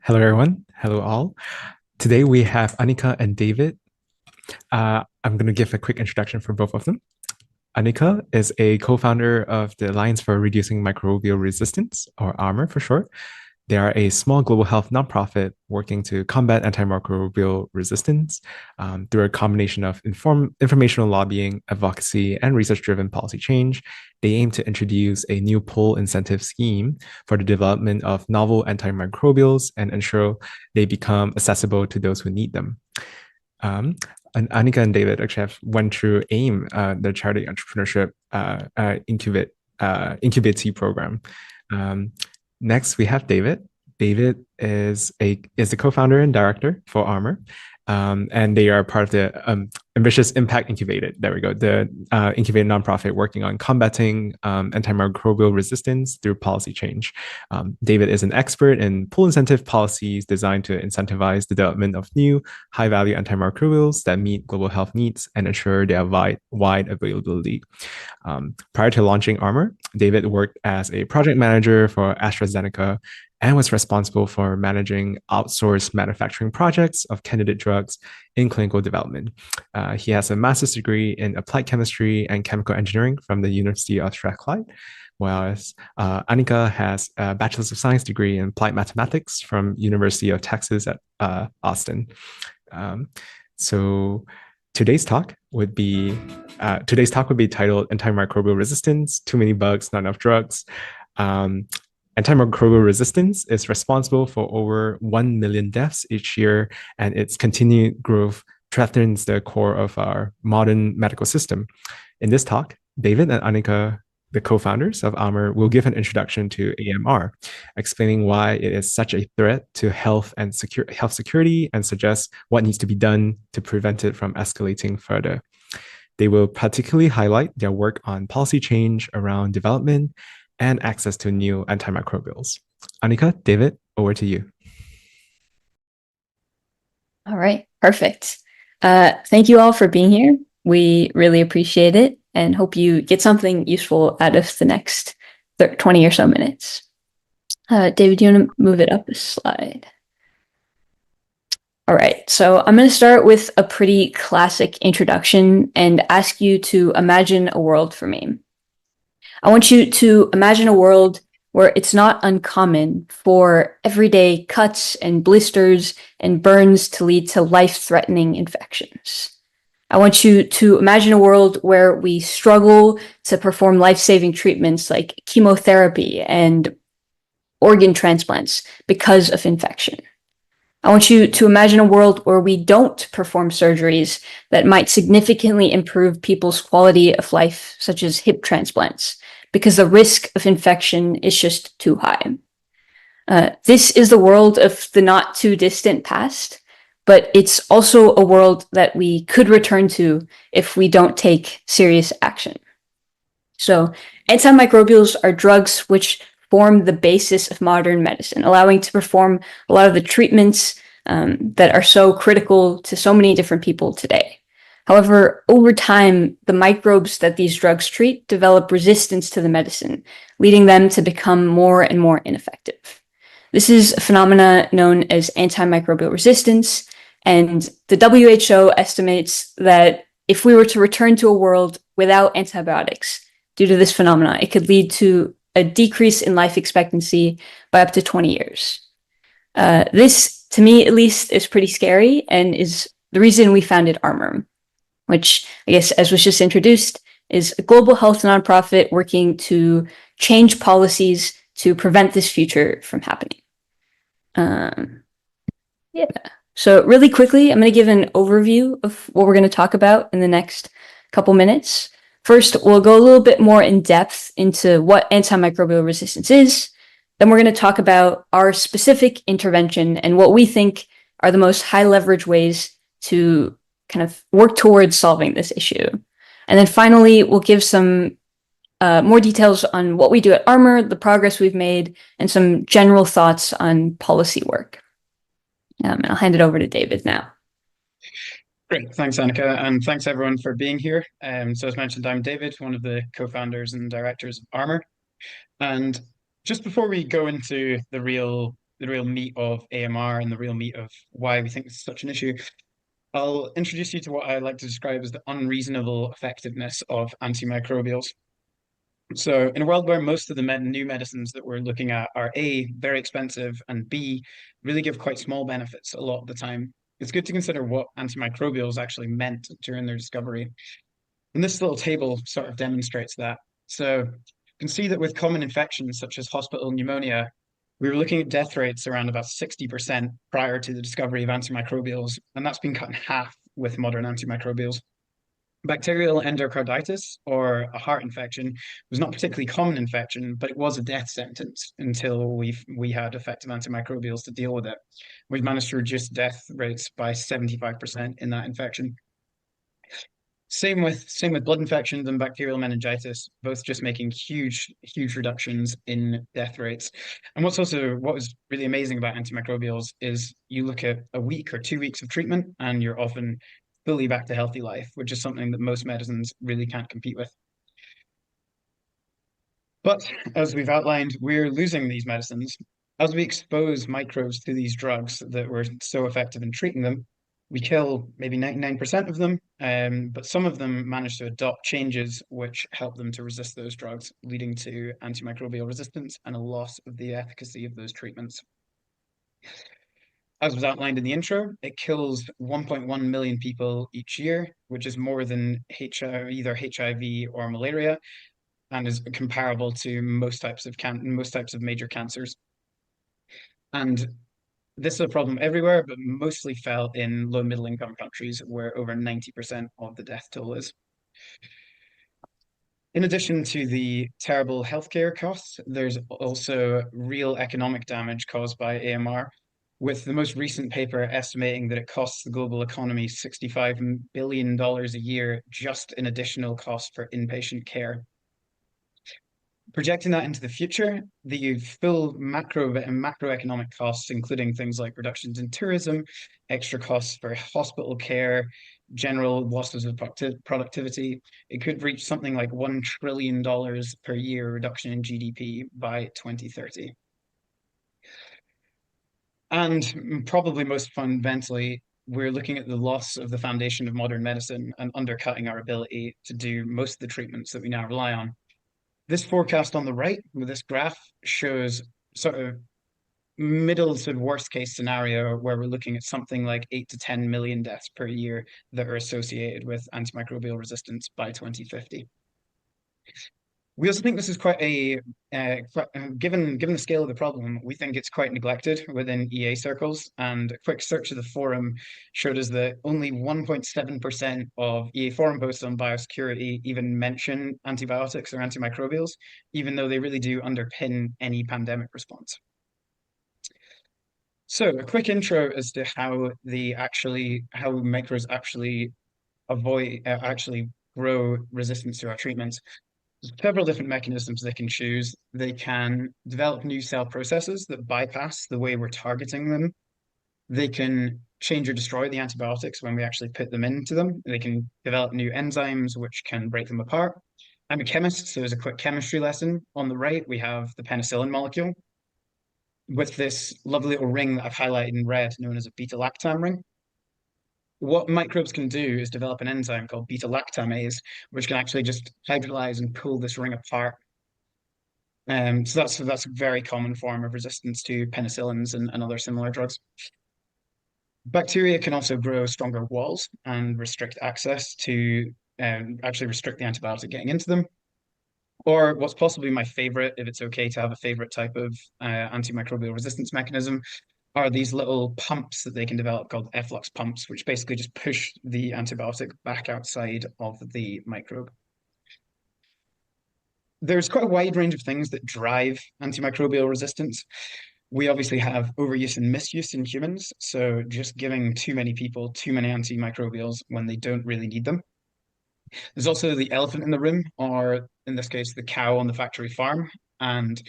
Hello, everyone. Hello, all. Today we have Annika and David. I'm going to give a quick introduction for both of them. Annika is a co-founder of the Alliance for Reducing Microbial Resistance, or ARMoR for short. They are a small global health nonprofit working to combat antimicrobial resistance through a combination of informational lobbying, advocacy, and research-driven policy change. They aim to introduce a new pull incentive scheme for the development of novel antimicrobials and ensure they become accessible to those who need them. And Annika and David actually have went through AIM, the charity entrepreneurship incubate program. Um, Next, we have David. David is the co-founder and director for ARMoR, and they are part of the Ambitious Impact Incubated. There we go, the incubated nonprofit working on combating antimicrobial resistance through policy change. David is an expert in pull incentive policies designed to incentivize the development of new high-value antimicrobials that meet global health needs and ensure their wide availability. Prior to launching ARMoR, David worked as a project manager for AstraZeneca and was responsible for managing outsourced manufacturing projects of candidate drugs in clinical development. He has a master's degree in applied chemistry and chemical engineering from the University of Strathclyde, whereas Annika has a bachelor's of science degree in applied mathematics from University of Texas at Austin. So today's talk would be titled "Antimicrobial Resistance: Too Many Bugs, Not Enough Drugs." Antimicrobial resistance is responsible for over 1 million deaths each year, and its continued growth threatens the core of our modern medical system. In this talk, David and Annika, the co-founders of ARMoR, will give an introduction to AMR, explaining why it is such a threat to health and health security, and suggest what needs to be done to prevent it from escalating further. They will particularly highlight their work on policy change around development and access to new antimicrobials. Annika, David, over to you. All right, perfect. Thank you all for being here. We really appreciate it and hope you get something useful out of the next 20 or so minutes. David, do you want to move it up a slide? All right, so I'm going to start with a pretty classic introduction and ask you to imagine a world for me. I want you to imagine a world where it's not uncommon for everyday cuts and blisters and burns to lead to life-threatening infections. I want you to imagine a world where we struggle to perform life-saving treatments like chemotherapy and organ transplants because of infection. I want you to imagine a world where we don't perform surgeries that might significantly improve people's quality of life, such as hip transplants, because the risk of infection is just too high. This is the world of the not too distant past, but it's also a world that we could return to if we don't take serious action. So antimicrobials are drugs which form the basis of modern medicine, allowing to perform a lot of the treatments that are so critical to so many different people today. However, over time, the microbes that these drugs treat develop resistance to the medicine, leading them to become more and more ineffective. This is a phenomena known as antimicrobial resistance, and the WHO estimates that if we were to return to a world without antibiotics due to this phenomena, it could lead to a decrease in life expectancy by up to 20 years. This, to me at least, is pretty scary and is the reason we founded ARMoR, which I guess, as was just introduced, is a global health nonprofit working to change policies to prevent this future from happening. So really quickly, I'm going to give an overview of what we're going to talk about in the next couple minutes. First, we'll go a little bit more in depth into what antimicrobial resistance is. Then we're going to talk about our specific intervention and what we think are the most high leverage ways to kind of work towards solving this issue. And then finally, we'll give some more details on what we do at ARMoR, the progress we've made, and some general thoughts on policy work. And I'll hand it over to David now. Great, thanks Annika, and thanks everyone for being here. So as mentioned, I'm David, one of the co-founders and directors of ARMoR. And just before we go into the real real meat of AMR and the real meat of why we think this is such an issue, I'll introduce you to what I like to describe as the unreasonable effectiveness of antimicrobials. So, in a world where most of the new medicines that we're looking at are A, very expensive, and B, really give quite small benefits a lot of the time, it's good to consider what antimicrobials actually meant during their discovery. And this little table sort of demonstrates that. So, you can see that with common infections such as hospital pneumonia, we were looking at death rates around about 60% prior to the discovery of antimicrobials, and that's been cut in half with modern antimicrobials. Bacterial endocarditis, or a heart infection, was not a particularly common infection, but it was a death sentence until we had effective antimicrobials to deal with it. We've managed to reduce death rates by 75% in that infection. Same with blood infections and bacterial meningitis, both just making huge reductions in death rates. And what was really amazing about antimicrobials is you look at a week or 2 weeks of treatment and you're often fully back to healthy life, which is something that most medicines really can't compete with. But as we've outlined, we're losing these medicines. As we expose microbes to these drugs that were so effective in treating them, we kill maybe 99% of them, but some of them manage to adopt changes which help them to resist those drugs, leading to antimicrobial resistance and a loss of the efficacy of those treatments. As was outlined in the intro, it kills 1.1 million people each year, which is more than either HIV or malaria, and is comparable to most types of major cancers. And this is a problem everywhere, but mostly felt in low middle income countries where over 90% of the death toll is. In addition to the terrible healthcare costs, there's also real economic damage caused by AMR, with the most recent paper estimating that it costs the global economy $65 billion a year just in additional costs for inpatient care. Projecting that into the future, the full macroeconomic costs, including things like reductions in tourism, extra costs for hospital care, general losses of productivity, it could reach something like $1 trillion per year reduction in GDP by 2030. And probably most fundamentally, we're looking at the loss of the foundation of modern medicine and undercutting our ability to do most of the treatments that we now rely on. This forecast on the right with this graph shows sort of middle to worst case scenario where we're looking at something like 8 to 10 million deaths per year that are associated with antimicrobial resistance by 2050. We also think this is given the scale of the problem, we think it's quite neglected within EA circles. And a quick search of the forum showed us that only 1.7% of EA forum posts on biosecurity even mention antibiotics or antimicrobials, even though they really do underpin any pandemic response. So a quick intro as to how microbes actually grow resistance to our treatments. There's several different mechanisms they can choose. They can develop new cell processes that bypass the way we're targeting them. They can change or destroy the antibiotics when we actually put them into them. They can develop new enzymes which can break them apart. I'm a chemist, so there's a quick chemistry lesson. On the right, we have the penicillin molecule with this lovely little ring that I've highlighted in red, known as a beta-lactam ring. What microbes can do is develop an enzyme called beta-lactamase, which can actually just hydrolyze and pull this ring apart. So that's a very common form of resistance to penicillins and other similar drugs. Bacteria can also grow stronger walls and restrict access to actually restrict the antibiotic getting into them. Or what's possibly my favorite, if it's okay to have a favorite type of antimicrobial resistance mechanism, are these little pumps that they can develop called efflux pumps, which basically just push the antibiotic back outside of the microbe. There's quite a wide range of things that drive antimicrobial resistance. We obviously have overuse and misuse in humans, so just giving too many people too many antimicrobials when they don't really need them. There's also the elephant in the room, or in this case, the cow on the factory farm. And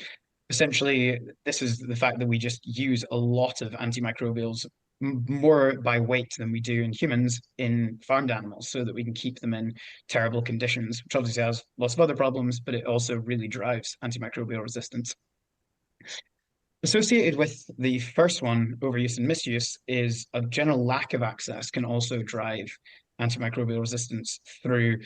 essentially, this is the fact that we just use a lot of antimicrobials, more by weight than we do in humans, in farmed animals, so that we can keep them in terrible conditions, which obviously has lots of other problems, but it also really drives antimicrobial resistance. Associated with the first one, overuse and misuse, is a general lack of access can also drive antimicrobial resistance through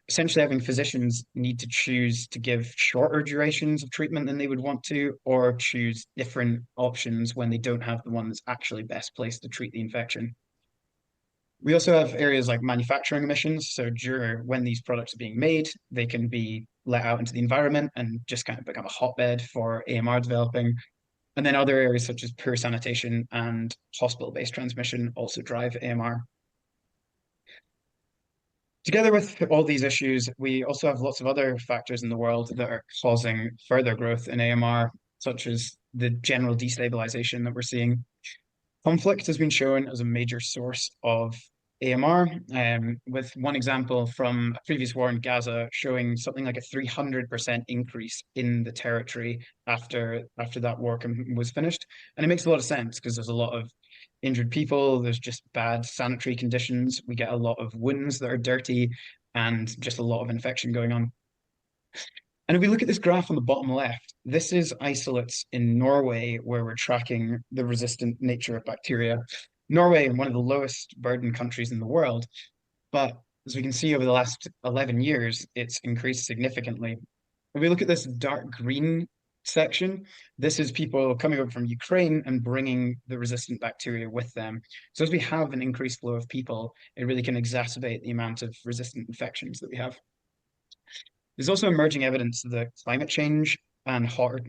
essentially having physicians need to choose to give shorter durations of treatment than they would want to, or choose different options when they don't have the one that's actually best placed to treat the infection. We also have areas like manufacturing emissions. So when these products are being made, they can be let out into the environment and just kind of become a hotbed for AMR developing. And then other areas such as poor sanitation and hospital-based transmission also drive AMR. Together with all these issues, we also have lots of other factors in the world that are causing further growth in AMR, such as the general destabilization that we're seeing. Conflict has been shown as a major source of AMR, with one example from a previous war in Gaza showing something like a 300% increase in the territory after that war was finished. And it makes a lot of sense because there's a lot of injured people, there's just bad sanitary conditions, we get a lot of wounds that are dirty, and just a lot of infection going on. And if we look at this graph on the bottom left, this is isolates in Norway where we're tracking the resistant nature of bacteria. Norway is one of the lowest burden countries in the world, but as we can see over the last 11 years, it's increased significantly. If we look at this dark green section, this is people coming over from Ukraine and bringing the resistant bacteria with them. So as we have an increased flow of people, it really can exacerbate the amount of resistant infections that we have. There's also emerging evidence that climate change and hotter,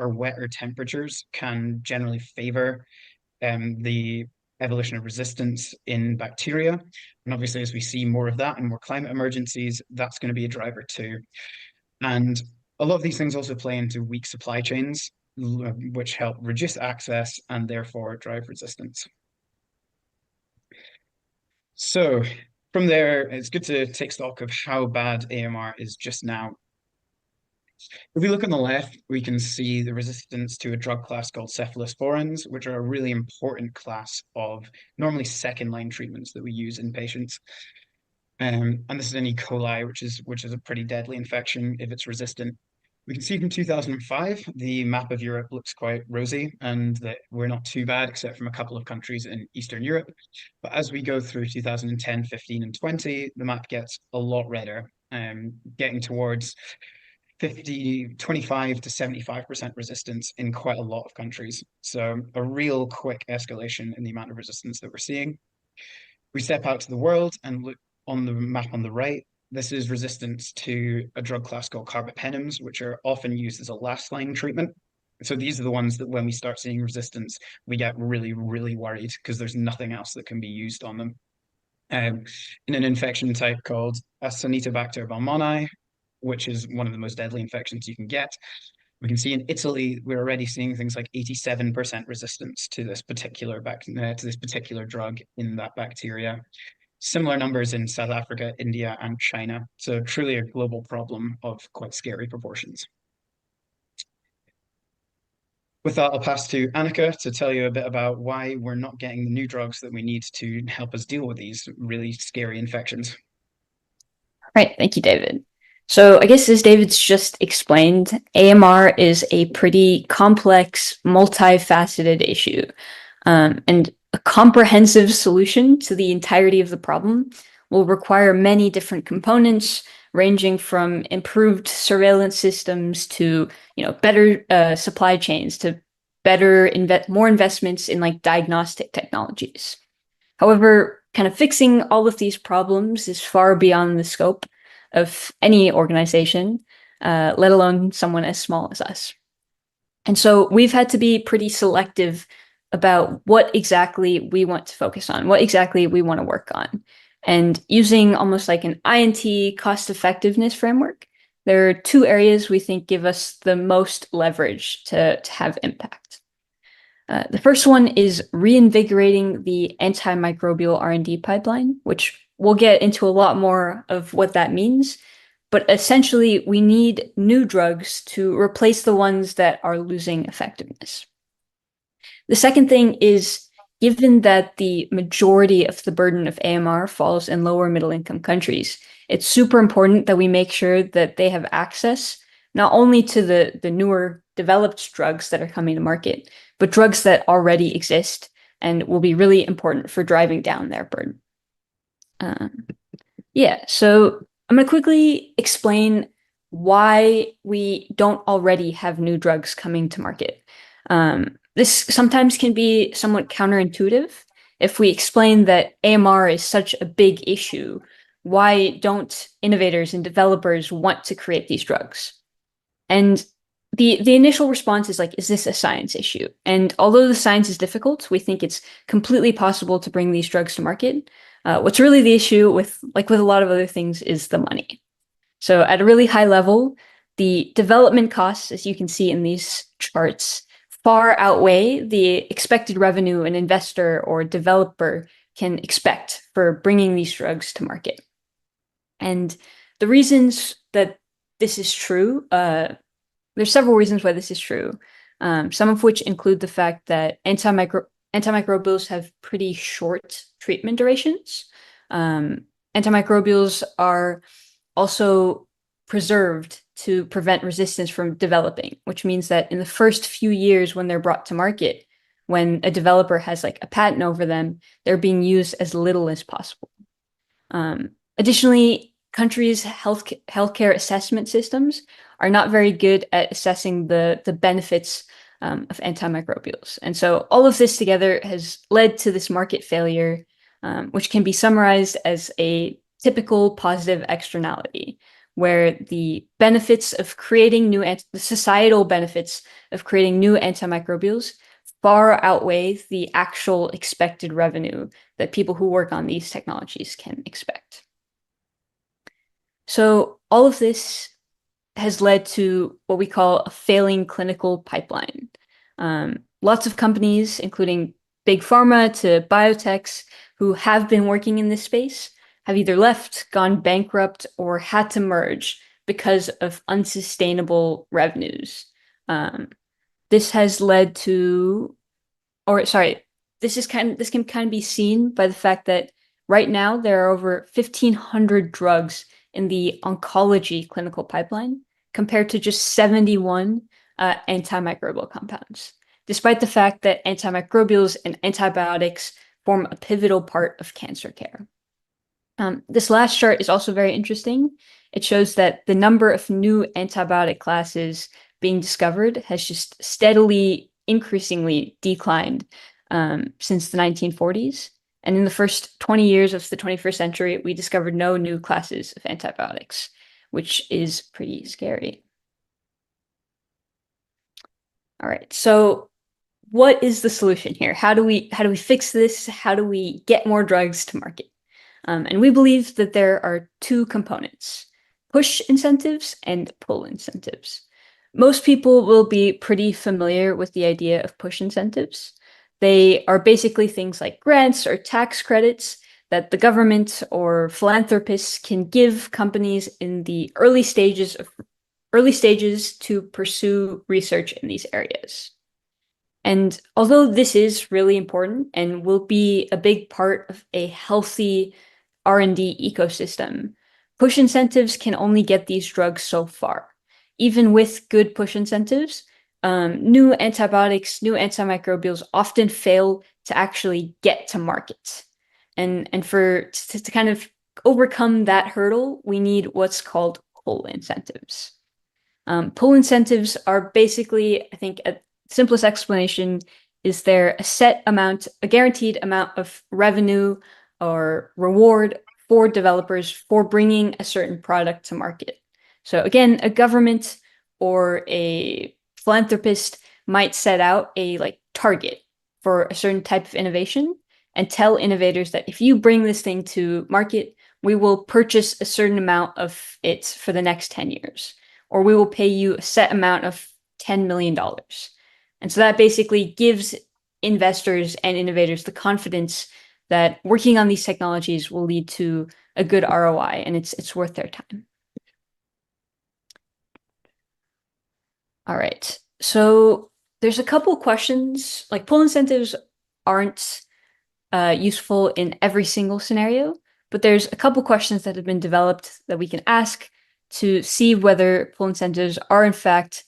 wetter temperatures can generally favor the evolution of resistance in bacteria. And obviously, as we see more of that and more climate emergencies, that's going to be a driver too. And a lot of these things also play into weak supply chains, which help reduce access and therefore drive resistance. So from there, it's good to take stock of how bad AMR is just now. If we look on the left, we can see the resistance to a drug class called cephalosporins, which are a really important class of normally second-line treatments that we use in patients. And this is an E. coli, which is a pretty deadly infection if it's resistant. We can see from 2005, the map of Europe looks quite rosy and that we're not too bad except from a couple of countries in Eastern Europe. But as we go through 2010, 15, and 20, the map gets a lot redder, getting towards 25 to 75% resistance in quite a lot of countries. So a real quick escalation in the amount of resistance that we're seeing. We step out to the world and look on the map on the right. This is resistance to a drug class called carbapenems, which are often used as a last line treatment. So these are the ones that when we start seeing resistance, we get really, really worried because there's nothing else that can be used on them. In an infection type called Acinetobacter baumannii, which is one of the most deadly infections you can get. We can see in Italy, we're already seeing things like 87% resistance to this particular drug in that bacteria. Similar numbers in South Africa, India, and China. So truly a global problem of quite scary proportions. With that, I'll pass to Aanika to tell you a bit about why we're not getting the new drugs that we need to help us deal with these really scary infections. Right, thank you, David. So I guess as David's just explained, AMR is a pretty complex, multifaceted issue. And a comprehensive solution to the entirety of the problem will require many different components, ranging from improved surveillance systems to, better supply chains to more investments in like diagnostic technologies. However, kind of fixing all of these problems is far beyond the scope of any organization, let alone someone as small as us. And so we've had to be pretty selective about what exactly we want to focus on, what exactly we want to work on. And using almost like an INT cost effectiveness framework, there are two areas we think give us the most leverage to have impact. The first one is reinvigorating the antimicrobial R&D pipeline, which we'll get into a lot more of what that means. But essentially, we need new drugs to replace the ones that are losing effectiveness. The second thing is, given that the majority of the burden of AMR falls in lower middle income countries, it's super important that we make sure that they have access not only to the newer developed drugs that are coming to market, but drugs that already exist and will be really important for driving down their burden. So I'm going to quickly explain why we don't already have new drugs coming to market. This sometimes can be somewhat counterintuitive. If we explain that AMR is such a big issue, why don't innovators and developers want to create these drugs? And the initial response is like, is this a science issue? And although the science is difficult, we think it's completely possible to bring these drugs to market. What's really the issue with a lot of other things is the money. So at a really high level, the development costs, as you can see in these charts, far outweigh the expected revenue an investor or developer can expect for bringing these drugs to market. And the reasons that this is true, there's several reasons why this is true, some of which include the fact that antimicrobials have pretty short treatment durations. Antimicrobials are also preserved to prevent resistance from developing, which means that in the first few years when they're brought to market, when a developer has like a patent over them, they're being used as little as possible. Additionally, countries' healthcare assessment systems are not very good at assessing the benefits of antimicrobials. And so all of this together has led to this market failure, which can be summarized as a typical positive externality, where the benefits of creating the societal benefits of creating new antimicrobials far outweigh the actual expected revenue that people who work on these technologies can expect. So all of this has led to what we call a failing clinical pipeline. Lots of companies, including big pharma to biotechs, who have been working in this space have either left, gone bankrupt, or had to merge because of unsustainable revenues. This has led to, this can kind of be seen by the fact that right now there are over 1,500 drugs in the oncology clinical pipeline, compared to just 71 antimicrobial compounds, despite the fact that antimicrobials and antibiotics form a pivotal part of cancer care. This last chart is also very interesting. It shows that the number of new antibiotic classes being discovered has just steadily, increasingly declined since the 1940s. And in the first 20 years of the 21st century, we discovered no new classes of antibiotics, which is pretty scary. All right, so what is the solution here? How do we fix this? How do we get more drugs to market? And we believe that there are two components: push incentives and pull incentives. Most people will be pretty familiar with the idea of push incentives. They are basically things like grants or tax credits that the government or philanthropists can give companies in the early stages to pursue research in these areas. And although this is really important and will be a big part of a healthy R&D ecosystem, push incentives can only get these drugs so far. Even with good push incentives, new antibiotics, new antimicrobials often fail to actually get to market. And to kind of overcome that hurdle, we need what's called pull incentives. Pull incentives are basically, I think, a simplest explanation is there a guaranteed amount of revenue or reward for developers for bringing a certain product to market. So again, a government or a philanthropist might set out a target for a certain type of innovation and tell innovators that if you bring this thing to market, we will purchase a certain amount of it for the next 10 years, or we will pay you a set amount of $10 million. And so that basically gives investors and innovators the confidence that working on these technologies will lead to a good ROI and it's worth their time. All right, so there's a couple questions, like pull incentives aren't useful in every single scenario, but there's a couple questions that have been developed that we can ask to see whether pull incentives are in fact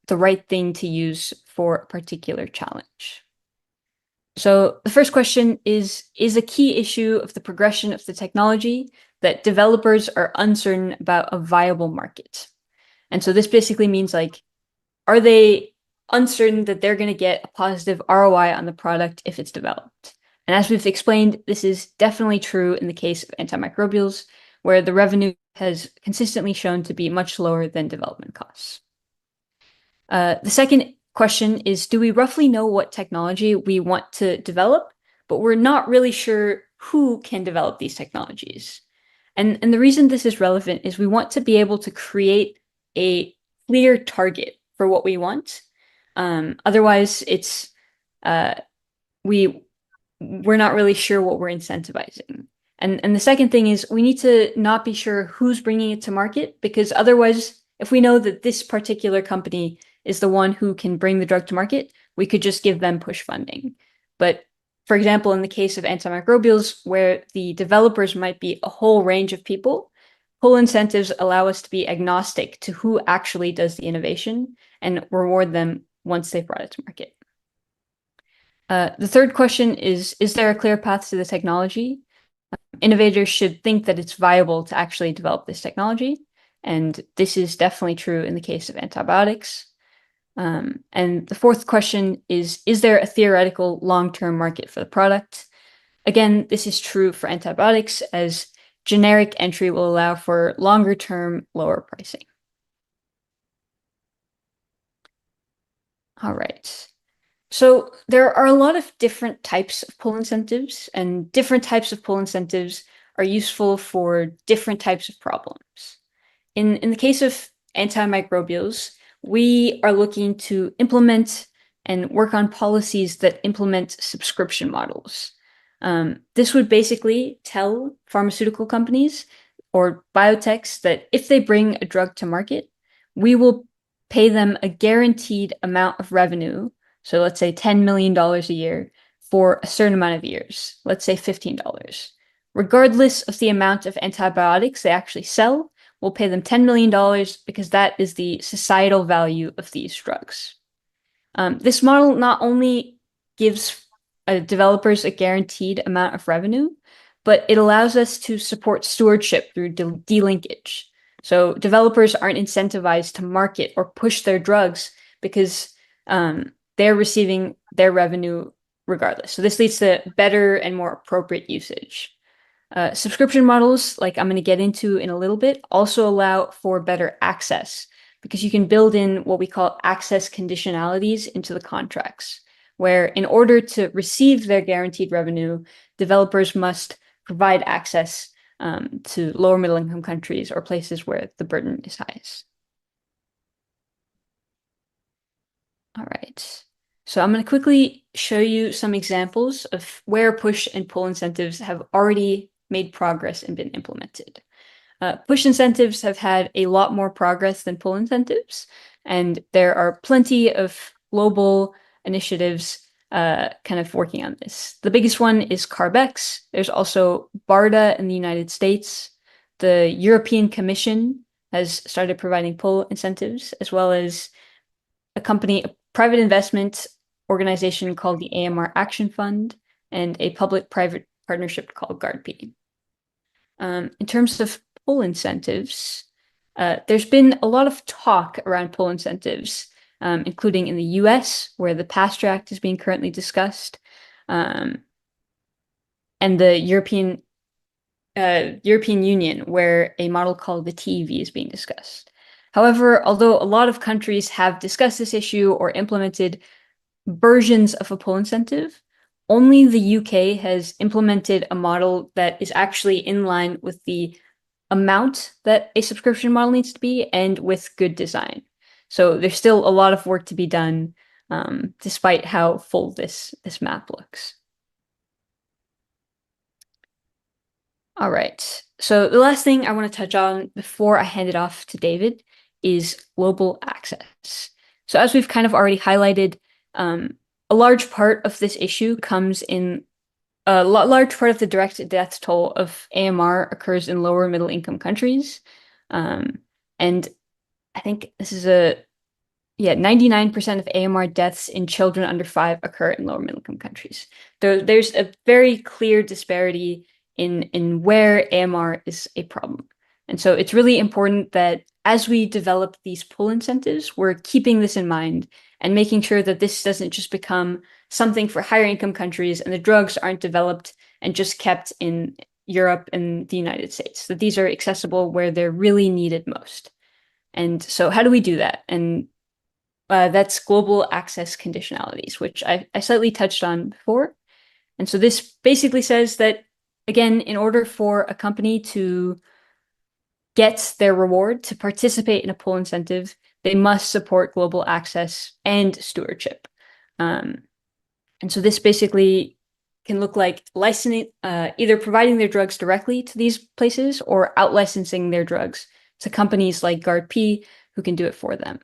the right thing to use for a particular challenge. So the first question is a key issue of the progression of the technology that developers are uncertain about a viable market? And so this basically means like, are they uncertain that they're going to get a positive ROI on the product if it's developed? And as we've explained, this is definitely true in the case of antimicrobials, where the revenue has consistently shown to be much lower than development costs. The second question is, do we roughly know what technology we want to develop, but we're not really sure who can develop these technologies? And the reason this is relevant is we want to be able to create a clear target for what we want. Otherwise, it's we're not really sure what we're incentivizing. And the second thing is we need to not be sure who's bringing it to market, because otherwise, if we know that this particular company is the one who can bring the drug to market, we could just give them push funding. But for example, in the case of antimicrobials, where the developers might be a whole range of people, pull incentives allow us to be agnostic to who actually does the innovation and reward them once they've brought it to market. The third question is there a clear path to the technology? Innovators should think that it's viable to actually develop this technology. And this is definitely true in the case of antibiotics. And the fourth question is there a theoretical long-term market for the product? Again, this is true for antibiotics, as generic entry will allow for longer-term lower pricing. All right. So there are a lot of different types of pull incentives, and different types of pull incentives are useful for different types of problems. In the case of antimicrobials, we are looking to implement and work on policies that implement subscription models. This would basically tell pharmaceutical companies or biotechs that if they bring a drug to market, we will pay them a guaranteed amount of revenue. So let's say $10 million a year for a certain amount of years, let's say $15. Regardless of the amount of antibiotics they actually sell, we'll pay them $10 million because that is the societal value of these drugs. This model not only gives developers a guaranteed amount of revenue, but it allows us to support stewardship through delinkage. So developers aren't incentivized to market or push their drugs because they're receiving their revenue regardless. So this leads to better and more appropriate usage. Subscription models, like I'm going to get into in a little bit, also allow for better access because you can build in what we call access conditionalities into the contracts, where in order to receive their guaranteed revenue, developers must provide access to lower middle income countries or places where the burden is highest. All right. So I'm going to quickly show you some examples of where push and pull incentives have already made progress and been implemented. Push incentives have had a lot more progress than pull incentives, and there are plenty of global initiatives kind of working on this. The biggest one is CARB-X. There's also BARDA in the United States. The European Commission has started providing pull incentives, as well as a private investment organization called the ARMoR Action Fund, and a public-private partnership called GARDP. In terms of pull incentives, there's been a lot of talk around pull incentives, including in the US, where the PASTEUR Act is being currently discussed, and the European Union, where a model called the TEV is being discussed. However, although a lot of countries have discussed this issue or implemented versions of a pull incentive, only the UK has implemented a model that is actually in line with the amount that a subscription model needs to be and with good design. So there's still a lot of work to be done, despite how full this map looks. All right. So the last thing I want to touch on before I hand it off to David is global access. So as we've kind of already highlighted, a large part of this issue comes in a large part of the direct death toll of AMR occurs in lower middle income countries. And I think this is Yeah, 99% of AMR deaths in children under 5 occur in lower middle income countries. There's a very clear disparity in where AMR is a problem. And so it's really important that as we develop these pull incentives, we're keeping this in mind and making sure that this doesn't just become something for higher income countries and the drugs aren't developed and just kept in Europe and the United States, that these are accessible where they're really needed most. And so how do we do that? And that's global access conditionalities, which I slightly touched on before. And so this basically says that, again, in order for a company to get their reward to participate in a pull incentive, they must support global access and stewardship. And so this basically can look like licensing, either providing their drugs directly to these places or out licensing their drugs to companies like GuardP who can do it for them.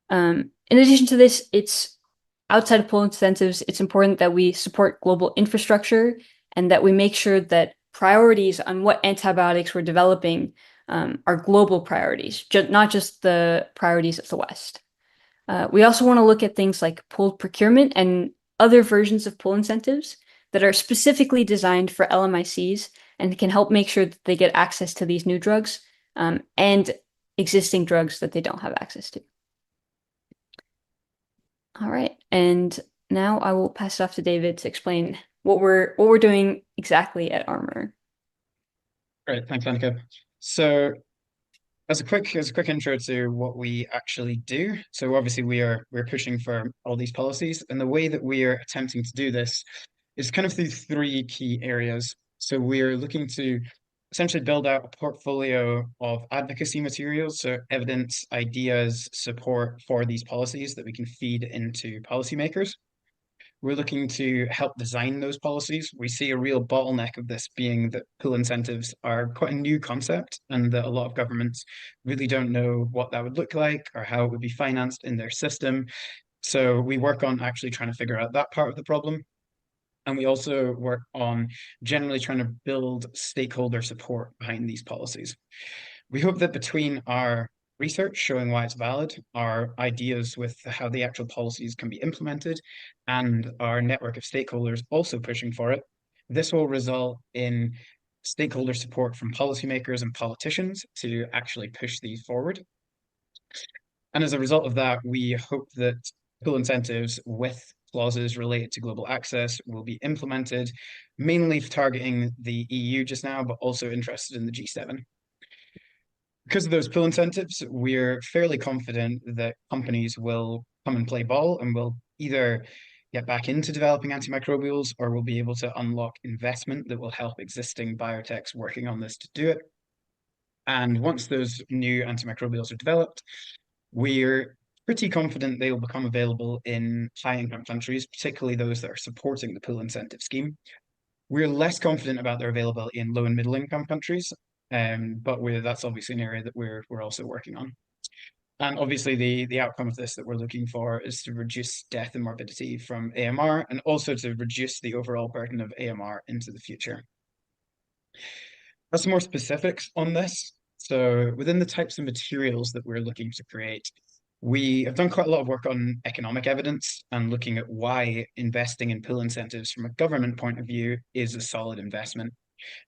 In addition to this, it's outside of pull incentives, it's important that we support global infrastructure and that we make sure that priorities on what antibiotics we're developing are global priorities, not just the priorities of the West. We also want to look at things like pooled procurement and other versions of pull incentives that are specifically designed for LMICs and can help make sure that they get access to these new drugs and existing drugs that they don't have access to. All right, and now I will pass it off to David to explain what we're doing exactly at ARMoR. Great, thanks, Annika. So as a quick intro to what we actually do, so obviously we're pushing for all these policies, and the way that we are attempting to do this is kind of through three key areas. So we're looking to essentially build out a portfolio of advocacy materials, so evidence, ideas, support for these policies that we can feed into policymakers. We're looking to help design those policies. We see a real bottleneck of this being that pull incentives are quite a new concept and that a lot of governments really don't know what that would look like or how it would be financed in their system. So we work on actually trying to figure out that part of the problem. And we also work on generally trying to build stakeholder support behind these policies. We hope that between our research showing why it's valid, our ideas with how the actual policies can be implemented, and our network of stakeholders also pushing for it, this will result in stakeholder support from policymakers and politicians to actually push these forward. And as a result of that, we hope that pull incentives with clauses related to global access will be implemented, mainly targeting the EU just now, but also interested in the G7. Because of those pull incentives, we're fairly confident that companies will come and play ball and will either get back into developing antimicrobials or will be able to unlock investment that will help existing biotechs working on this to do it. And once those new antimicrobials are developed, we're pretty confident they will become available in high-income countries, particularly those that are supporting the pull incentive scheme. We're less confident about their availability in low and middle-income countries, but that's obviously an area that we're also working on. And obviously the outcome of this that we're looking for is to reduce death and morbidity from AMR and also to reduce the overall burden of AMR into the future. That's more specifics on this. So within the types of materials that we're looking to create, we have done quite a lot of work on economic evidence and looking at why investing in pull incentives from a government point of view is a solid investment.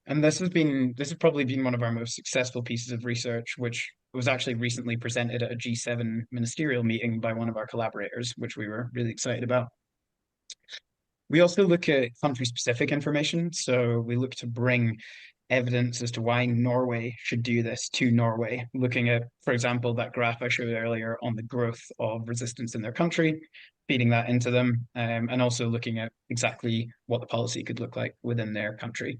And this has probably been one of our most successful pieces of research, which was actually recently presented at a G7 ministerial meeting by one of our collaborators, which we were really excited about. We also look at country-specific information. So we look to bring evidence as to why Norway should do this to Norway, looking at, for example, that graph I showed earlier on the growth of resistance in their country, feeding that into them, and also looking at exactly what the policy could look like within their country.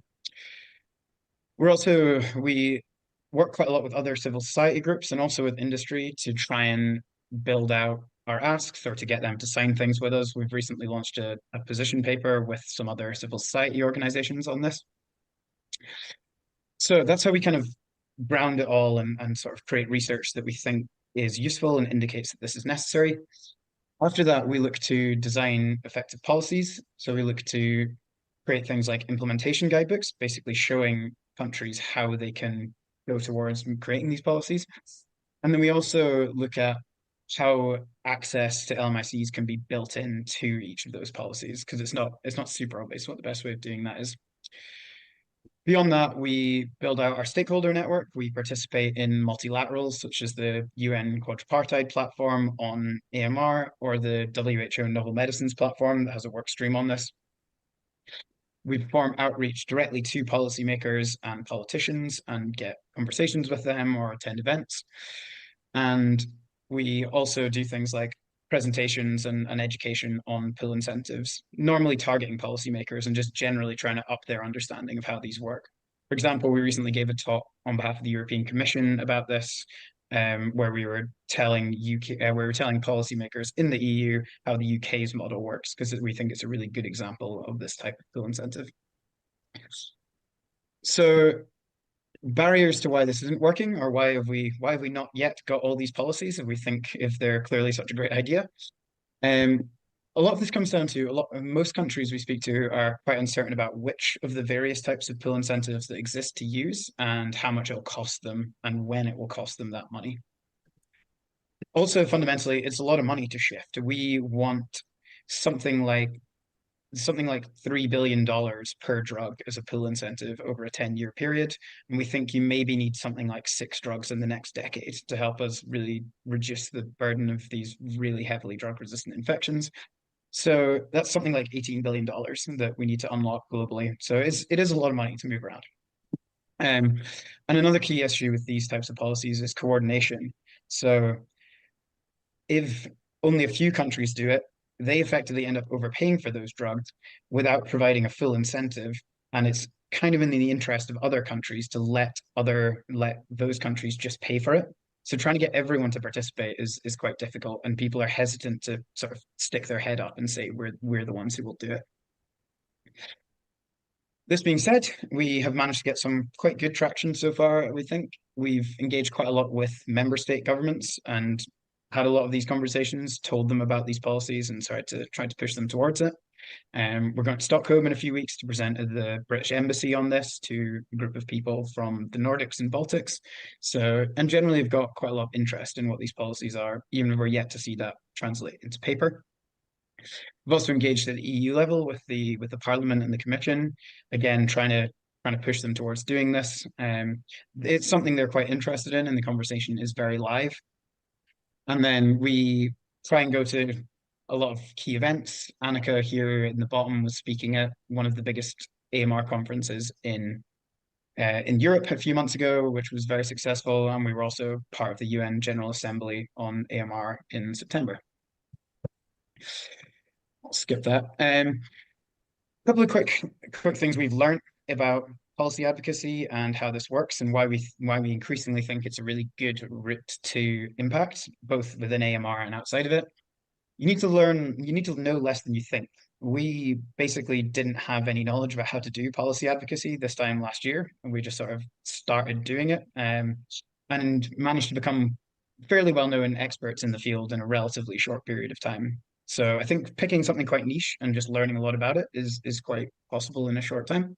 We work quite a lot with other civil society groups and also with industry to try and build out our asks or to get them to sign things with us. We've recently launched a position paper with some other civil society organizations on this. So that's how we kind of ground it all and sort of create research that we think is useful and indicates that this is necessary. After that, we look to design effective policies. So we look to create things like implementation guidebooks, basically showing countries how they can go towards creating these policies. And then we also look at how access to LMICs can be built into each of those policies, because it's not super obvious what the best way of doing that is. Beyond that, we build out our stakeholder network. We participate in multilaterals, such as the UN Quadripartite platform on AMR or the WHO Novel Medicines platform that has a work stream on this. We perform outreach directly to policymakers and politicians and get conversations with them or attend events. And we also do things like presentations and education on pull incentives, normally targeting policymakers and just generally trying to up their understanding of how these work. For example, we recently gave a talk on behalf of the European Commission about this, where we were telling policymakers in the EU how the UK's model works, because we think it's a really good example of this type of pull incentive. So barriers to why this isn't working, or why have we not yet got all these policies if we think if they're clearly such a great idea. A lot of this comes down to most countries we speak to are quite uncertain about which of the various types of pull incentives that exist to use and how much it'll cost them and when it will cost them that money. Also, fundamentally, it's a lot of money to shift. We want something like $3 billion per drug as a pull incentive over a 10-year period. And we think you maybe need something like 6 drugs in the next decade to help us really reduce the burden of these really heavily drug-resistant infections. So that's something like $18 billion that we need to unlock globally. So it is a lot of money to move around. And another key issue with these types of policies is coordination. So if only a few countries do it, they effectively end up overpaying for those drugs without providing a full incentive. And it's kind of in the interest of other countries to let those countries just pay for it. So trying to get everyone to participate is quite difficult, and people are hesitant to sort of stick their head up and say we're the ones who will do it. This being said, we have managed to get some quite good traction so far. We think we've engaged quite a lot with member state governments and had a lot of these conversations, told them about these policies, and tried to push them towards it. We're going to Stockholm in a few weeks to present at the British Embassy on this to a group of people from the Nordics and Baltics. And generally, we've got quite a lot of interest in what these policies are, even if we're yet to see that translate into paper. We've also engaged at the EU level with the Parliament and the Commission, again trying to push them towards doing this. It's something they're quite interested in, and the conversation is very live. And then we try and go to a lot of key events. Aanika here in the bottom was speaking at one of the biggest AMR conferences in Europe a few months ago, which was very successful. And we were also part of the UN General Assembly on AMR in September. I'll skip that. A couple of quick things we've learned about policy advocacy and how this works, and why we increasingly think it's a really good route to impact, both within AMR and outside of it. You need to know less than you think. We basically didn't have any knowledge about how to do policy advocacy this time last year, and we just sort of started doing it, and managed to become fairly well-known experts in the field in a relatively short period of time. So I think picking something quite niche and just learning a lot about it is quite possible in a short time.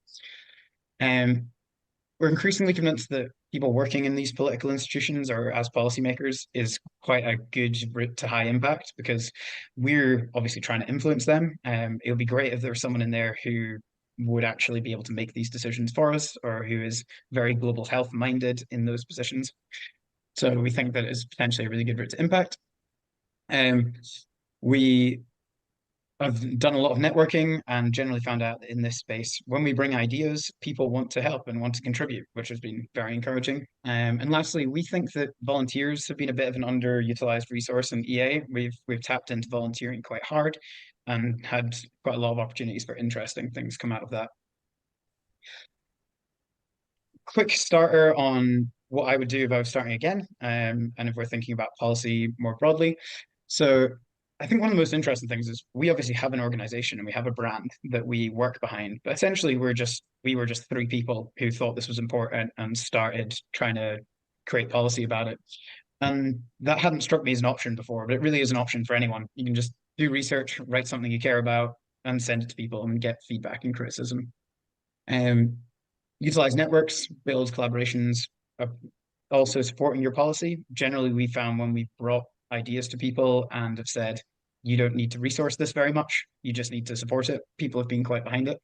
We're increasingly convinced that people working in these political institutions or as policymakers is quite a good route to high impact, because we're obviously trying to influence them. It would be great if there was someone in there who would actually be able to make these decisions for us, or who is very global health minded in those positions. So we think that is potentially a really good route to impact. We I've done a lot of networking and generally found out that in this space, when we bring ideas, people want to help and want to contribute, which has been very encouraging. And lastly, we think that volunteers have been a bit of an underutilized resource in EA. We've tapped into volunteering quite hard and had quite a lot of opportunities for interesting things come out of that. Quick starter on what I would do if I was starting again, and if we're thinking about policy more broadly. So I think one of the most interesting things is we obviously have an organization and we have a brand that we work behind, but essentially we were just 3 people who thought this was important and started trying to create policy about it. And that hadn't struck me as an option before, but it really is an option for anyone. You can just do research, write something you care about, and send it to people and get feedback and criticism. Utilize networks, build collaborations, also supporting your policy. Generally, we found when we brought ideas to people and have said, you don't need to resource this very much. You just need to support it. People have been quite behind it.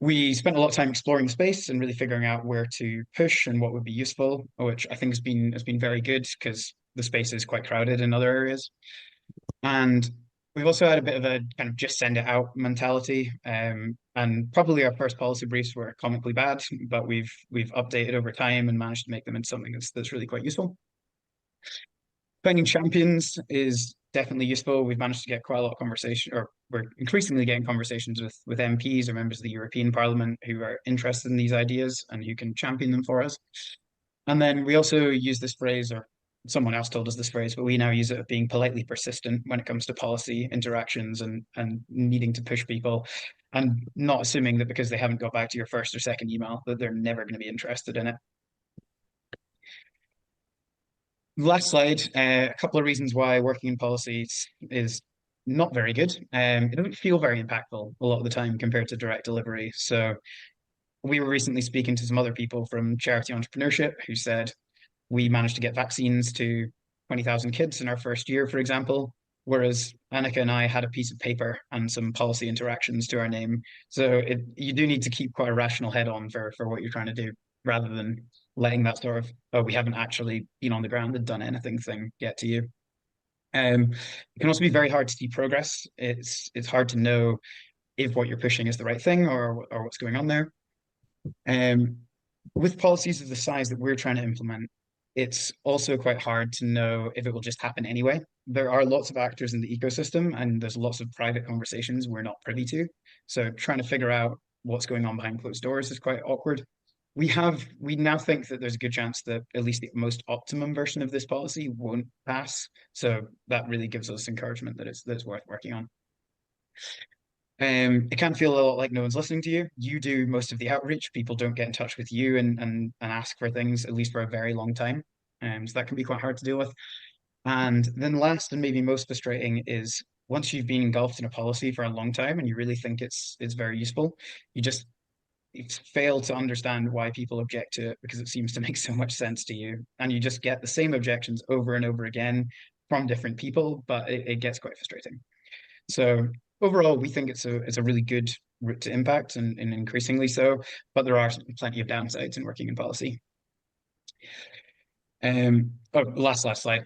We spent a lot of time exploring the space and really figuring out where to push and what would be useful, which I think has been very good because the space is quite crowded in other areas. And we've also had a bit of a kind of just send it out mentality. And probably our first policy briefs were comically bad, but we've updated over time and managed to make them into something that's really quite useful. Finding champions is definitely useful. We've managed to get quite a lot of conversation, or we're increasingly getting conversations with MPs or members of the European Parliament who are interested in these ideas and who can champion them for us. And then we also use this phrase, or someone else told us this phrase, but we now use it of being politely persistent when it comes to policy interactions and needing to push people and not assuming that because they haven't got back to your first or second email that they're never going to be interested in it. Last slide, a couple of reasons why working in policies is not very good. It doesn't feel very impactful a lot of the time compared to direct delivery. So we were recently speaking to some other people from charity entrepreneurship who said we managed to get vaccines to 20,000 kids in our first year, for example, whereas Aanika and I had a piece of paper and some policy interactions to our name. So you do need to keep quite a rational head on for what you're trying to do, rather than letting that sort of, oh, we haven't actually been on the ground and done anything thing get to you. It can also be very hard to see progress. It's hard to know if what you're pushing is the right thing or what's going on there. With policies of the size that we're trying to implement, it's also quite hard to know if it will just happen anyway. There are lots of actors in the ecosystem, and there's lots of private conversations we're not privy to. So trying to figure out what's going on behind closed doors is quite awkward. We now think that there's a good chance that at least the most optimum version of this policy won't pass. So that really gives us encouragement that it's worth working on. It can feel a lot like no one's listening to you. You do most of the outreach. People don't get in touch with you and ask for things, at least for a very long time. So that can be quite hard to deal with. And then last and maybe most frustrating is once you've been engulfed in a policy for a long time and you really think it's very useful, you fail to understand why people object to it because it seems to make so much sense to you. And you just get the same objections over and over again from different people, but it gets quite frustrating. So overall, we think it's a really good route to impact and increasingly so, but there are plenty of downsides in working in policy. Last slide.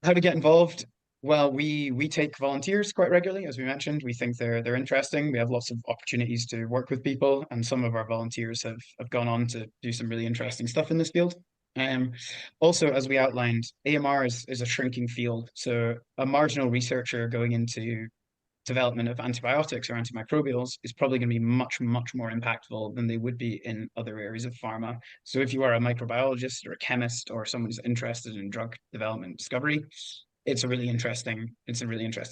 How to get involved? Well, we take volunteers quite regularly, as we mentioned. We think they're interesting. We have lots of opportunities to work with people, and some of our volunteers have gone on to do some really interesting stuff in this field. Also, as we outlined, AMR is a shrinking field. So a marginal researcher going into development of antibiotics or antimicrobials is probably going to be much, much more impactful than they would be in other areas of pharma. So if you are a microbiologist or a chemist or someone who's interested in drug development discovery, it's a really interesting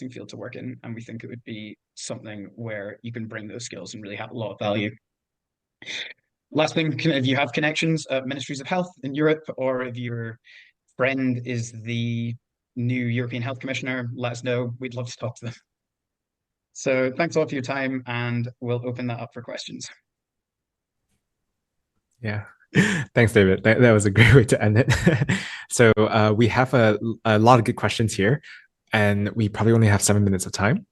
field to work in. And we think it would be something where you can bring those skills and really have a lot of value. Last thing, if you have connections at ministries of health in Europe, or if your friend is the new European Health Commissioner, let us know. We'd love to talk to them. So thanks all for your time, and we'll open that up for questions. Yeah. Thanks, David. That was a great way to end it. So we have a lot of good questions here, and we probably only have 7 minutes of time.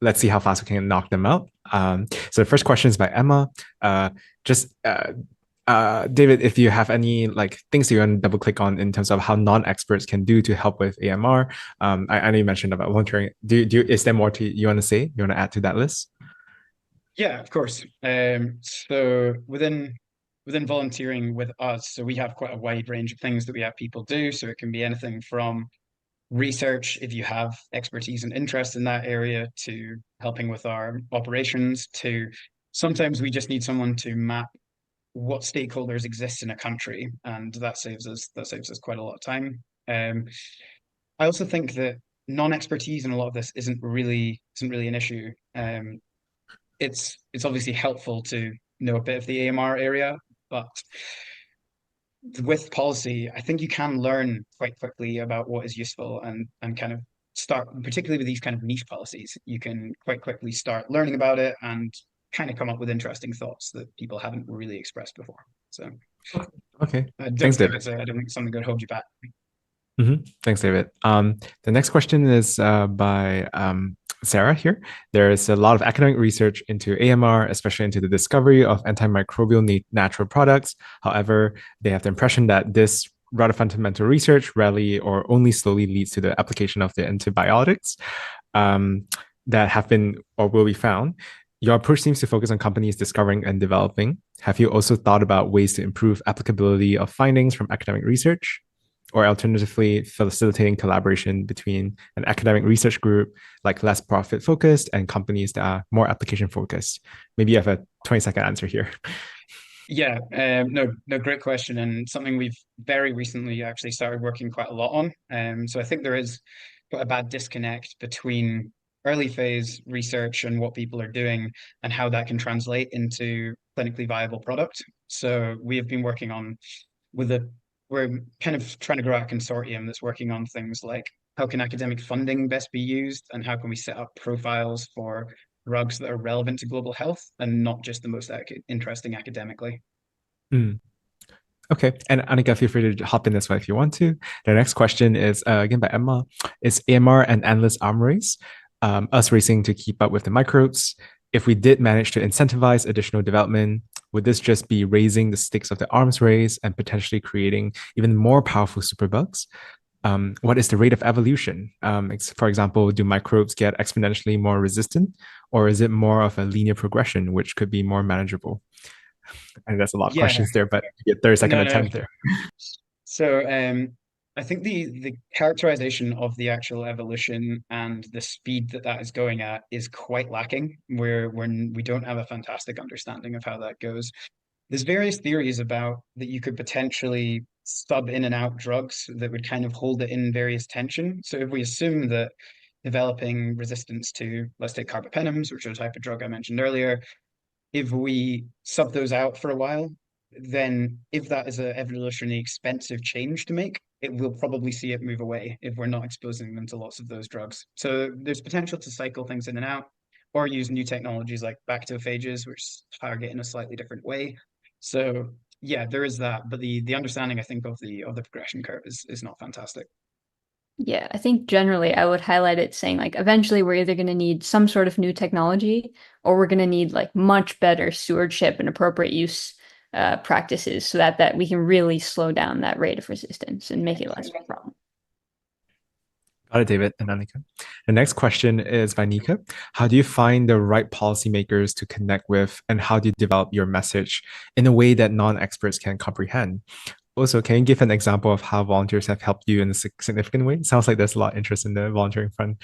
Let's see how fast we can knock them out. So the first question is by Emma. David, if you have any things you want to double click on in terms of how non-experts can do to help with AMR. I know you mentioned about volunteering. Is there more you want to say? You want to add to that list? Yeah, of course. So within volunteering with us, so we have quite a wide range of things that we have people do. So it can be anything from research, if you have expertise and interest in that area, to helping with our operations, to sometimes we just need someone to map what stakeholders exist in a country, and that saves us quite a lot of time. I also think that non-expertise in a lot of this isn't really an issue. It's obviously helpful to know a bit of the AMR area, but with policy, I think you can learn quite quickly about what is useful and kind of start, particularly with these kind of niche policies, you can quite quickly start learning about it and kind of come up with interesting thoughts that people haven't really expressed before. So Okay. Don't Thanks, take David. it, so I don't think something would hold you back. Thanks, David. The next question is by Sarah here. There is a lot of academic research into AMR, especially into the discovery of antimicrobial natural products. However, they have the impression that this rather fundamental research rarely or only slowly leads to the application of the antibiotics um, that have been or will be found. Your approach seems to focus on companies discovering and developing. Have you also thought about ways to improve applicability of findings from academic research? Or alternatively, facilitating collaboration between an academic research group, like less profit focused, and companies that are more application focused? Maybe you have a 20-second answer here. Yeah, no, great question, and something we've very recently actually started working quite a lot on. So I think there is quite a bad disconnect between early phase research and what people are doing and how that can translate into clinically viable product. So we have been working on with a we're kind of trying to grow a consortium that's working on things like how can academic funding best be used and how can we set up profiles for drugs that are relevant to global health and not just the most interesting academically. Mm. Okay. And Annika, feel free to hop in this way if you want to. The next question is again by Emma. Is AMR an endless arm race? Us racing to keep up with the microbes? If we did manage to incentivize additional development, would this just be raising the stakes of the arms race and potentially creating even more powerful superbugs? What is the rate of evolution? For example, do microbes get exponentially more resistant, or is it more of a linear progression, which could be more manageable? And that's a lot of Yeah, questions there, but you get 30-second no, no. attempt there. So I think the characterization of the actual evolution and the speed that that is going at is quite lacking. We don't have a fantastic understanding of how that goes. There's various theories about that you could potentially sub in and out drugs that would kind of hold it in various tension. So if we assume that developing resistance to, let's take carbapenems, which are a type of drug I mentioned earlier, if we sub those out for a while, then if that is an evolutionarily expensive change to make, it will probably see it move away if we're not exposing them to lots of those drugs. So there's potential to cycle things in and out or use new technologies like bacteriophages, which target in a slightly different way. So yeah, there is that, but the understanding I think of the progression curve is not fantastic. Yeah, I think generally I would highlight it saying like eventually we're either going to need some sort of new technology or we're going to need like much better stewardship and appropriate use practices so that we can really slow down that rate of resistance and make it less of a problem. Got it, David and Annika. The next question is by Nika. How do you find the right policymakers to connect with, and how do you develop your message in a way that non-experts can comprehend? Also, can you give an example of how volunteers have helped you in a significant way? Sounds like there's a lot of interest in the volunteering front.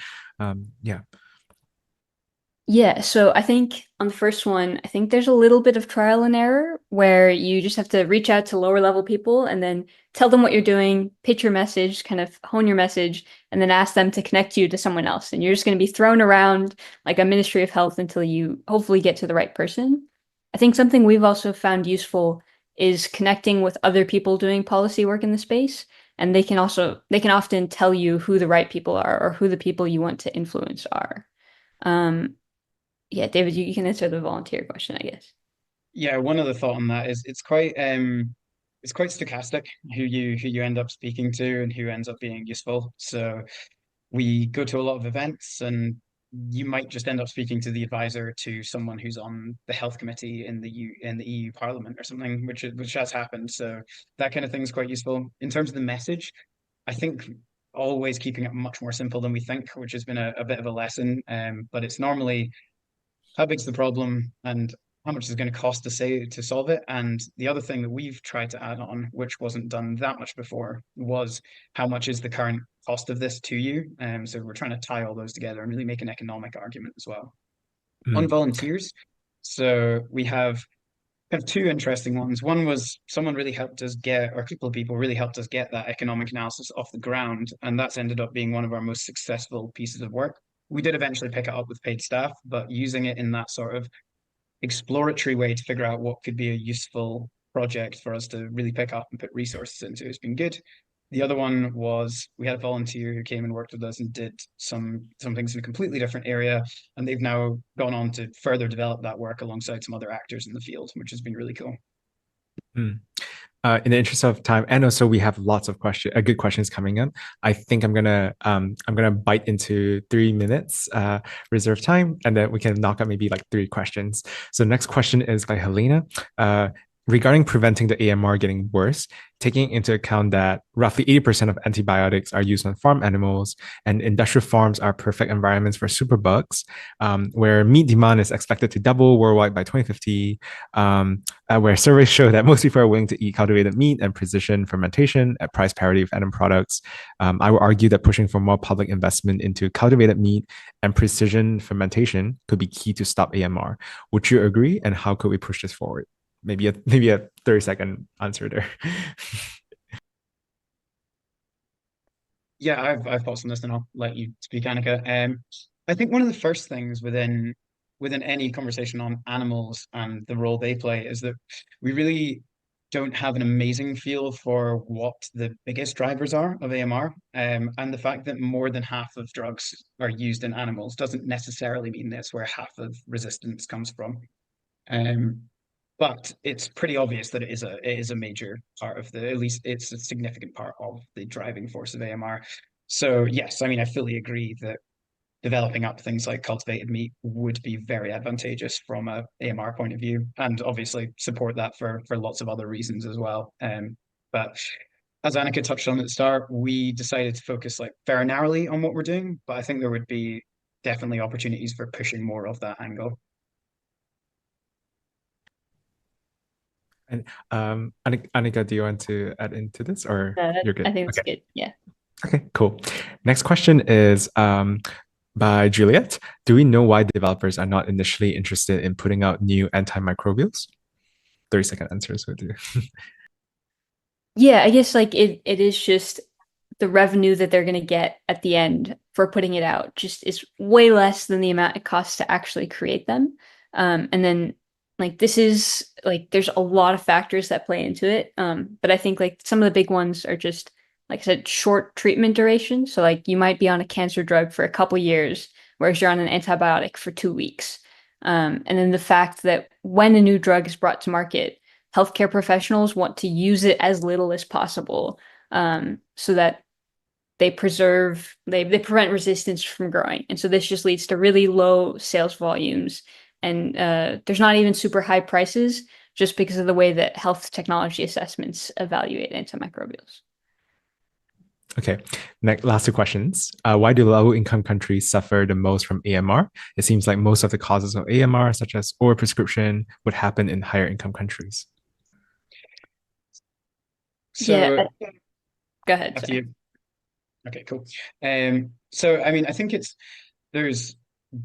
Yeah. Yeah, so I think on the first one, I think there's a little bit of trial and error where you just have to reach out to lower level people and then tell them what you're doing, pitch your message, kind of hone your message, and then ask them to connect you to someone else. And you're just going to be thrown around like a Ministry of Health until you hopefully get to the right person. I think something we've also found useful is connecting with other people doing policy work in the space. And they can often tell you who the right people are or who the people you want to influence are. Um, yeah, David, you can answer the volunteer question, I guess. Yeah, one other thought on that is it's quite stochastic who you end up speaking to and who ends up being useful. So we go to a lot of events and you might just end up speaking to the advisor to someone who's on the health committee in the EU Parliament or something, which has happened. So that kind of thing is quite useful. In terms of the message, I think always keeping it much more simple than we think, which has been a bit of a lesson. But it's normally how big's the problem and how much is it going to cost to say to solve it. And the other thing that we've tried to add on, which wasn't done that much before, was how much is the current cost of this to you. So we're trying to tie all those together and really make an economic argument as well. On Mm, volunteers, so we have kind of two interesting ones. One was someone really helped us get, or a couple of people really helped us get that economic analysis off the ground, and that's ended up being one of our most successful pieces of work. We did eventually pick it up with paid staff, but using it in that sort of exploratory way to figure out what could be a useful project for us to really pick up and put resources into has been good. The other one was we had a volunteer who came and worked with us and did some things in a completely different area, and they've now gone on to further develop that work alongside some other actors in the field, which has been really cool. mm. In the interest of time, and also we have lots of good questions coming up. I think I'm gonna bite into 3 minutes reserve time, and then we can knock out maybe like three questions. So next question is by Helena. Regarding preventing the AMR getting worse, taking into account that roughly 80% of antibiotics are used on farm animals and industrial farms are perfect environments for superbugs, where meat demand is expected to double worldwide by 2050, where surveys show that most people are willing to eat cultivated meat and precision fermentation at price parity with animal products. I would argue that pushing for more public investment into cultivated meat and precision fermentation could be key to stop AMR. Would you agree? And how could we push this forward? Maybe a 30-second answer there. Yeah, I've thoughts on this, and I'll let you speak, Annika. I think one of the first things within any conversation on animals and the role they play is that we really don't have an amazing feel for what the biggest drivers are of AMR. And the fact that more than half of drugs are used in animals doesn't necessarily mean that's where half of resistance comes from. Um, but it's pretty obvious that it is a major part of at least it's a significant part of the driving force of AMR. So yes, I mean I fully agree that developing up things like cultivated meat would be very advantageous from a AMR point of view, and obviously support that for lots of other reasons as well. But as Annika touched on at the start, we decided to focus like very narrowly on what we're doing, but I think there would be definitely opportunities for pushing more of that angle. And Annika, do you want to add into this, or you're I good? think it's Okay. good. Yeah. Okay, cool. Next question is by Juliet. Do we know why developers are not initially interested in putting out new antimicrobials? 30-second answers with you. Yeah, I guess like it is just the revenue that they're going to get at the end for putting it out just is way less than the amount it costs to actually create them. And then like this is like there's a lot of factors that play into it. But I think like some of the big ones are just like I said, short treatment duration. So like you might be on a cancer drug for a couple years, whereas you're on an antibiotic for 2 weeks. And then the fact that when a new drug is brought to market, healthcare professionals want to use it as little as possible, so that they prevent resistance from growing. And so this just leads to really low sales volumes. And there's not even super high prices just because of the way that health technology assessments evaluate antimicrobials. Okay, next, last two questions. Why do low-income countries suffer the most from AMR? It seems like most of the causes of AMR, such as overprescription, would happen in higher income countries. Yeah, So go ahead. after Sorry. you, okay, cool. So I mean, I think there's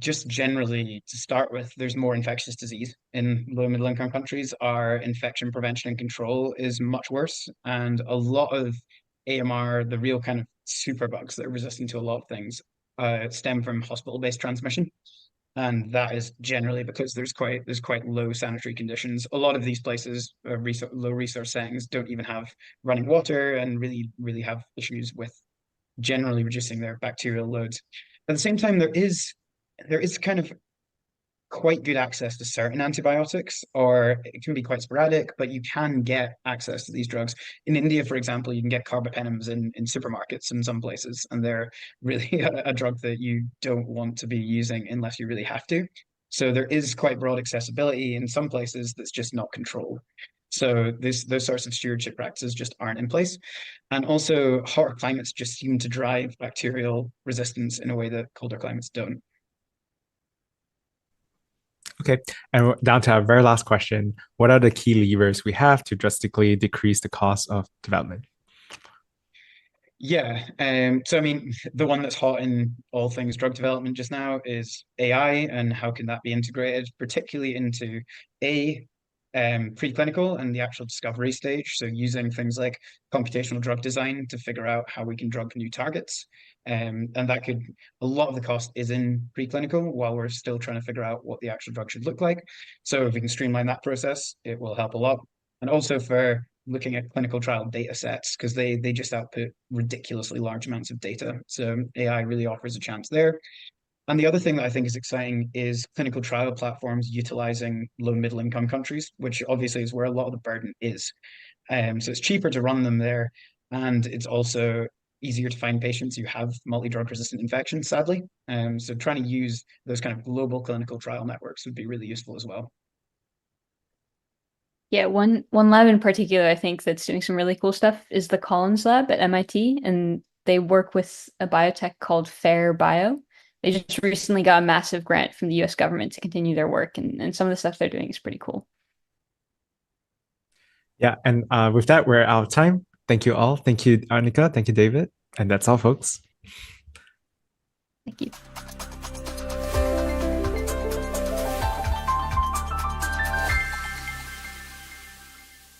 just generally to start with, there's more infectious disease in low middle income countries. Our infection prevention and control is much worse, and a lot of AMR, the real kind of superbugs that are resistant to a lot of things, stem from hospital-based transmission. And that is generally because there's quite low sanitary conditions. A lot of these places, low resource settings, don't even have running water and really have issues with generally reducing their bacterial loads. At the same time, there is kind of quite good access to certain antibiotics, or it can be quite sporadic, but you can get access to these drugs. In India, for example, you can get carbapenems in supermarkets in some places, and they're really a drug that you don't want to be using unless you really have to. So there is quite broad accessibility in some places that's just not controlled. So those sorts of stewardship practices just aren't in place. And also hotter climates just seem to drive bacterial resistance in a way that colder climates don't. Okay, and down to our very last question. What are the key levers we have to drastically decrease the cost of development? Yeah. So I mean, the one that's hot in all things drug development just now is AI, and how can that be integrated, particularly into a preclinical and the actual discovery stage. So using things like computational drug design to figure out how we can drug new targets. And that could a lot of the cost is in preclinical while we're still trying to figure out what the actual drug should look like. So if we can streamline that process, it will help a lot. And also for looking at clinical trial data sets, because they just output ridiculously large amounts of data. So AI really offers a chance there. And the other thing that I think is exciting is clinical trial platforms utilizing low and middle income countries, which obviously is where a lot of the burden is. So it's cheaper to run them there, and it's also easier to find patients who have multi-drug resistant infections, sadly. So trying to use those kind of global clinical trial networks would be really useful as well. Yeah, one lab in particular I think that's doing some really cool stuff is the Collins lab at MIT, and they work with a biotech called Fair Bio. They just recently got a massive grant from the US government to continue their work, and some of the stuff they're doing is pretty cool. Yeah, and with that, we're out of time. Thank you all. Thank you, Aanika. Thank you, David. And that's all, folks. Thank you.